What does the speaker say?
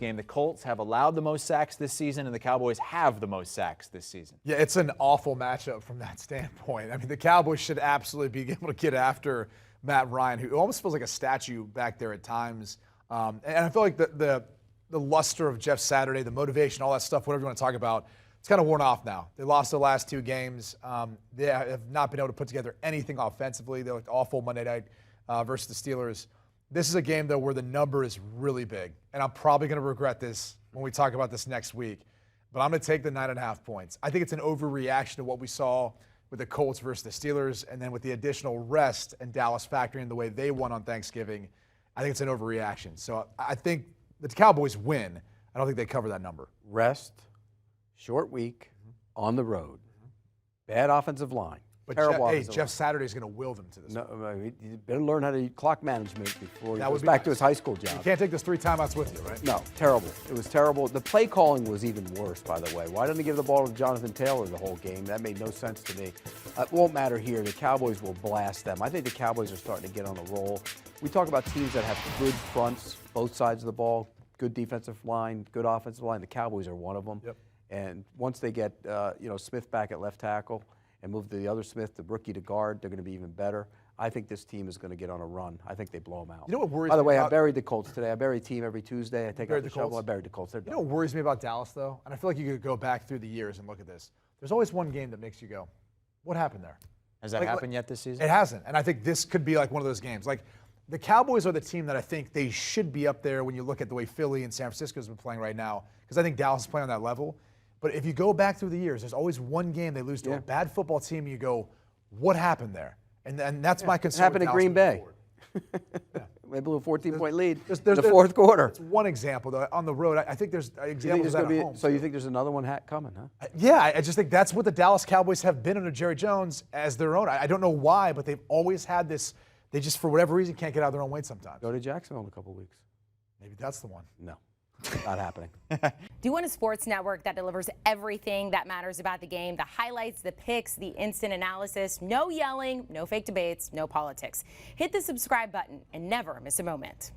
Game. The Colts have allowed the most sacks this season, and the Cowboys have the most sacks this season. Yeah, it's an awful matchup from that standpoint. I mean, the Cowboys should absolutely be able to get after Matt Ryan, who almost feels like a statue back there at times. And I feel like the luster of Jeff Saturday, the motivation, all that stuff, whatever you want to talk about, it's kind of worn off now. They lost the last two games. They have not been able to put together anything offensively. They looked awful Monday night versus the Steelers. This is a game, though, where the number is really big. And I'm probably going to regret this when we talk about this next week. But I'm going to take the 9.5 points. I think it's an overreaction to what we saw with the Colts versus the Steelers. And then with the additional rest and Dallas factoring the way they won on Thanksgiving, I think it's an overreaction. So I think the Cowboys win. I don't think they cover that number. Rest, short week, on the road, bad offensive line. But Terrible Jeff Saturday is going to will them to this. No, you better learn how to clock management before he goes back to his high school job. You can't take those 3 timeouts with you, right? No, terrible. It was terrible. The play calling was even worse, by the way. Why didn't he give the ball to Jonathan Taylor the whole game? That made no sense to me. It won't matter here. The Cowboys will blast them. I think the Cowboys are starting to get on a roll. We talk about teams that have good fronts, both sides of the ball, good defensive line, good offensive line. The Cowboys are one of them. Yep. And once they get Smith back at left tackle, and move the other Smith, the rookie, to guard, they're going to be even better. I think this team is going to get on a run. I think they blow them out. You know what worries me? By the way, I buried the Colts today. I bury a team every Tuesday. I take out the shovel. I buried the Colts. You know what worries me about Dallas, though? And I feel like you could go back through the years and look at this. There's always one game that makes you go, what happened there? Has that happened yet this season? It hasn't. And I think this could be like one of those games. Like, the Cowboys are the team that I think they should be up there when you look at the way Philly and San Francisco has been playing right now, because I think Dallas is playing on that level. But if you go back through the years, there's always one game they lose to a bad football team, and you go, what happened there? And that's my concern. It happened in Green Bay. They blew a 14-point lead in the fourth quarter. It's one example, though. On the road, I think there's examples at home. So you think there's another one coming, huh? Yeah, I just think that's what the Dallas Cowboys have been under Jerry Jones as their own. I don't know why, but they've always had this. They just, for whatever reason, can't get out of their own way sometimes. Go to Jacksonville in a couple weeks. Maybe that's the one. No. Not happening. Do you want a sports network that delivers everything that matters about the game? The highlights, the picks, the instant analysis, no yelling, no fake debates, no politics. Hit the subscribe button and never miss a moment.